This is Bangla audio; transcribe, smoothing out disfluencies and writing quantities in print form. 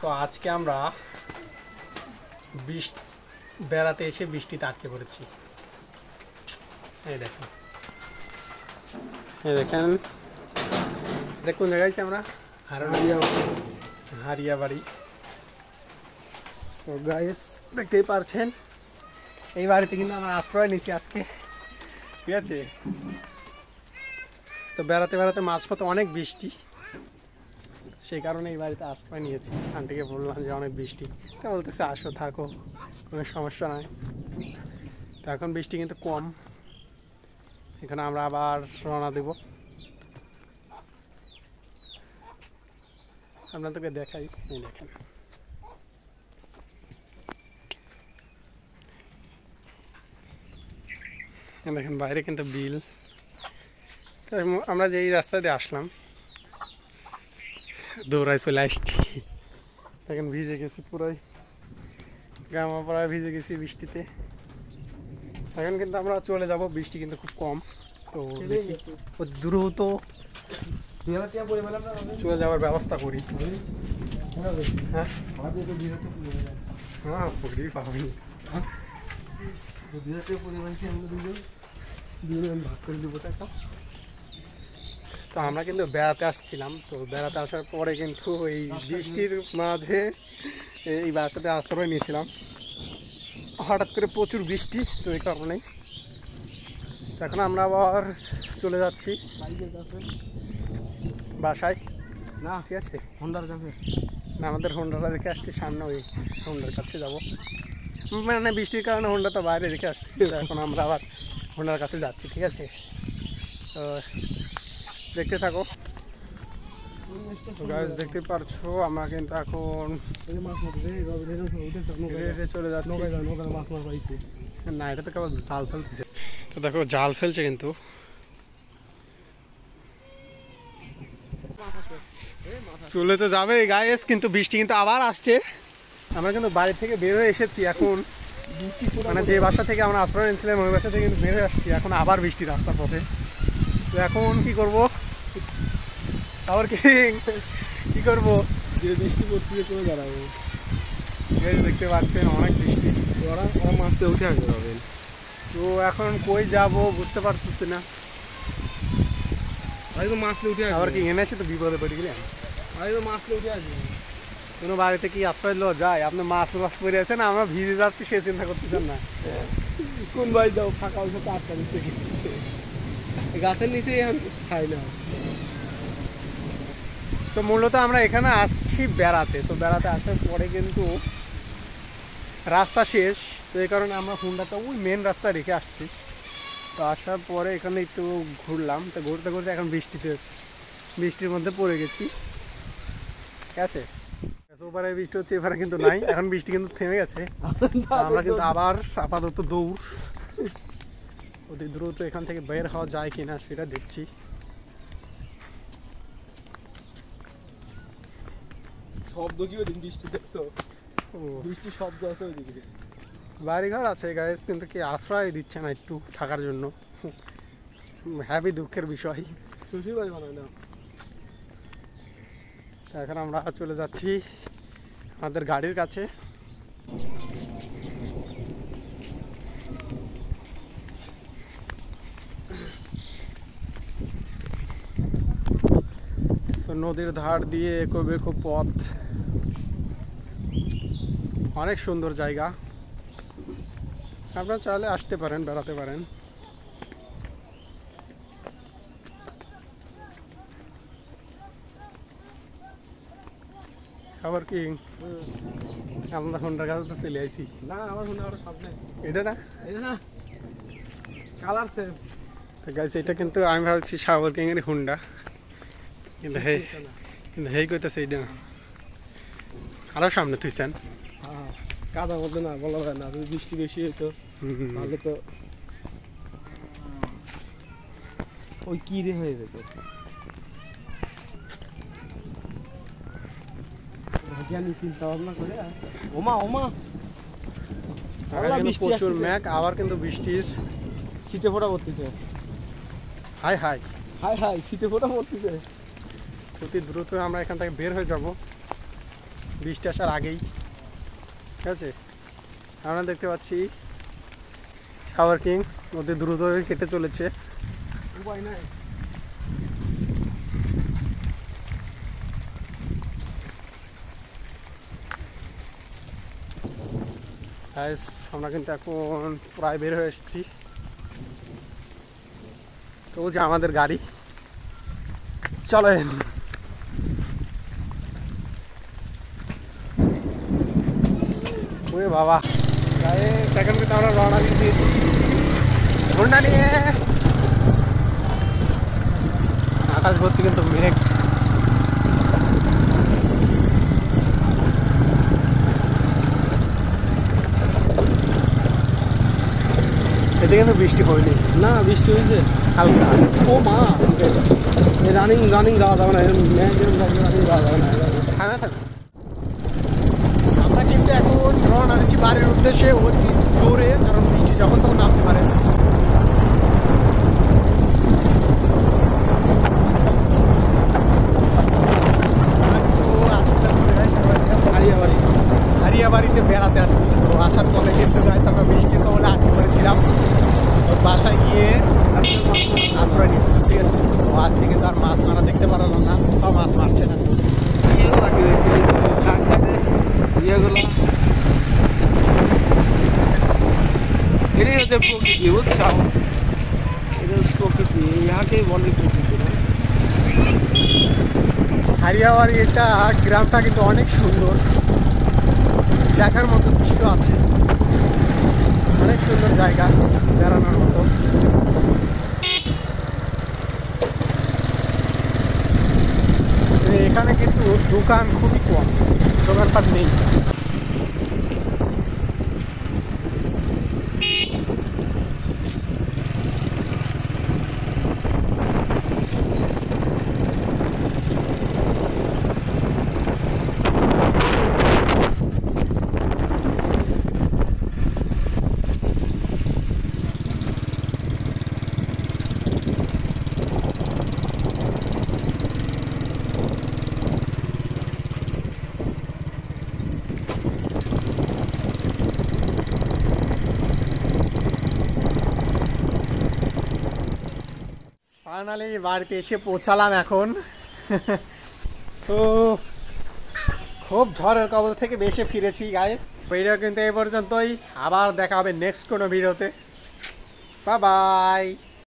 তো আজকে আমরা বেড়াতে এসে বৃষ্টিতে আটকে পড়েছি। এই দেখেন কোন জায়গায় আমরা হারিয়া বাড়ি। সো গাইস দেখতেই পারছেন এই বাড়িতে কিন্তু আমরা আশ্রয় নিচ্ছি আজকে, ঠিক আছে। তো বেড়াতে বেড়াতে মাঝপথে অনেক বৃষ্টি, সেই কারণে এই বাড়িতে আশ্রয় নিয়েছি। আন্টিকে বললাম যে অনেক বৃষ্টি, তা বলতেছে আসো থাকো, কোনো সমস্যা নাই। তো এখন বৃষ্টি কিন্তু কম, এখানে আমরা আবার রওনা দেব। আপনাদেরকে দেখাই, এই দেখেন দেখেন বাইরে কিন্তু বিল। তো আমরা যে এই রাস্তা দিয়ে আসলাম দৌড়াই চলে আসছি, এখন ভিজে গেছি পুরোই, গামা পড়ায় ভিজে গেছি বৃষ্টিতে। এখন কিন্তু আমরা চলে যাব, বৃষ্টি কিন্তু খুব কম। তো দেখি দ্রুত চলে যাওয়ার ব্যবস্থা করি। হ্যাঁ হ্যাঁ পুকুরি পাবি, ভাগ করে দেবো টাকা। তো আমরা কিন্তু বেড়াতে আসছিলাম, তো বেড়াতে আসার পরে কিন্তু এই বৃষ্টির মাঝে এই বাসাতে আশ্রয় নিয়েছিলাম। হঠাৎ করে প্রচুর বৃষ্টি, তো এই কারণে এখন আমরা আবার চলে যাচ্ছি বাসায়। না ঠিক আছে, হোন্ডার কাছে না, আমাদের হোন্ডাটা রেখে আসছি সামনে, ওই হোন্ডার কাছে যাবো। মানে বৃষ্টির কারণে হোন্ডা তো বাইরে রেখে আসছি, এখন আমরা আবার হোন্ডার কাছে যাচ্ছি, ঠিক আছে। তো দেখতে থাকো, দেখতে পারছো আমরা কিন্তু এখন চলে যাচ্ছি। না এটা তো কেবল জাল ফেলতেছে, তো দেখো জাল ফেলছে কিন্তু। চলে তো যাবে গাইস, কিন্তু বৃষ্টি কিন্তু আবার আসছে। আমরা কিন্তু বাড়ি থেকে বের হয়ে এসেছি এখন, মানে যে বাসা থেকে আমরা আশ্রয় নিয়েছিলাম ওই বাসা থেকে কিন্তু বের হয়ে আসছি, এখন আবার বৃষ্টি রাস্তার পথে। তো এখন কি করব, আবার কি করবো, যে বৃষ্টি পড়তে করে দাঁড়াবো। দেখতে পাচ্ছেন অনেক বৃষ্টি, ওরা মাছতে উঠে আসবে পাবেন। তো এখন কই যাব বুঝতে পারতেছি না। মাছতে উঠে আবার কি এনেছে তো বিপদে পড়ে গেলে, মাছতে উঠে আসবে। কোনো বাড়িতে কি আশ্রয় লো যায়, আপনি মাছ পরে আছেন, আমরা ভিজে যাচ্ছি সে চিন্তা করতেছেন না। কোন বাড়ি যাও ফাঁকা হয়েছে 8 তারিখ থেকে, গাছের নিচে এখন স্থায়ী না। তো মূলত আমরা এখানে আসছি বেড়াতে, তো বেড়াতে আসার পরে কিন্তু রাস্তা শেষ, তো এই কারণে আমরা হুন্ডাটা ওই মেন রাস্তা রেখে আসছি। তো আসার পরে এখানে একটু ঘুরলাম, তো ঘুরতে ঘুরতে এখন বৃষ্টির মধ্যে পড়ে গেছি, ঠিক আছে। ওপারে বৃষ্টি হচ্ছে, এবারে কিন্তু নাই, এখন বৃষ্টি কিন্তু থেমে গেছে। আমরা কিন্তু আবার আপাতত দৌড়, অতি দ্রুত এখান থেকে বের হওয়া যায় কিনা সেটা দেখছি। শব্দ কি ওই বৃষ্টি দেখছো, বৃষ্টির শব্দ আছে ওইদিকে, বাড়িঘর আছে গাইস, কিন্তু কি আশ্রয় দিচ্ছে না একটু থাকার জন্য, হ্যাপি দুঃখের বিষয়। শ্বশুর বাড়ি বানায় না। এখন আমরা চলে যাচ্ছি আমাদের গাড়ির কাছে। নদীর ধার দিয়ে একো বেকো পথ, অনেক সুন্দর জায়গা, আপনারা চাইলে আসতে পারেন, বেড়াতে পারেন। আবার কি আমরা হোন্ডার কাছে তো চলে আইছি। না আমার হোন্ডার সামনে, এটা না কালার সেম। গাইস এটা কিন্তু আমি ভাবছি সাগর কিং এর হোন্ডা, কিন্তু হেই কইতাছে এইটা আরো সামনে তুইছেন। হ্যাঁ কাদা বলতে না বলা যায় না, বৃষ্টি বেশি হইতো তাহলে তো ওই কি রে হয়ে যেত। চিন্তা ভাবনা করে প্রচুর ম্যাঘ, আবার কিন্তু বৃষ্টির ছিটে ফোঁটা পড়তেছে। হাই হাই হাই হাই ছিটে ফোঁটা পড়তেছে। অতি দ্রুত আমরা এখান থেকে বের হয়ে যাব। বৃষ্টি আসার আগেই। ঠিক আছে, আমরা দেখতে পাচ্ছি শাওয়ার কিং অতি দ্রুত কেটে চলেছে, উপায় নাই। আমরা কিন্তু এখন প্রায় বের হয়ে এসেছি। তো যে আমাদের গাড়ি, চলেন। ওরে বাবা, গায়ে সেকেন্ড কিন্তু আমরা রওনা দিয়ে দিয়েছি হোন্ডা নিয়ে। আকাশ ভর্তি কিন্তু মেঘ। এতে কিন্তু বৃষ্টি হয়নি। না বৃষ্টি হয়েছে হালকা। ও মা, রানিং রানিং যাওয়া যাবে না, রানিং যাওয়া যাবে না। থামে থামে। আমরা কিন্তু এখন রওনা দিচ্ছি বাড়ির উদ্দেশ্যে অতি জোরে, কারণ বৃষ্টি যখন তখন নামতে পারে। হারিয়াবাড়িতে বেড়াতে আসছি। তো আসার পরে কিন্তু আমরা বৃষ্টির কবলে আটকে পড়েছিলাম। তো বাসায় গিয়ে আশ্রয় নিচ্ছিলাম। ঠিক আছে, তো আজকে কিন্তু আর মাছ মারা দেখতে পারলাম না, কোথাও মাছ মারছে না। এটাই হচ্ছে প্রকৃতি, বুঝছো? এটা প্রকৃতি, ইহাকেই বলে প্রকৃতি। হারিয়াবাড়ি এটা গ্রামটা কিন্তু অনেক সুন্দর, দেখার মতো দৃশ্য আছে, অনেক সুন্দর জায়গা বেড়ানোর মতো। এখানে কিন্তু দোকান খুবই কম, দোকানপাট নেই। ফাইনালি বাড়িতে এসে পৌঁছালাম এখন। তো খুব ঝড়ের কবল থেকে বেশি ফিরেছি গাইস। ভিডিও কিন্তু এই পর্যন্তই, আবার দেখা হবে নেক্সট কোনো ভিডিওতে। Bye bye.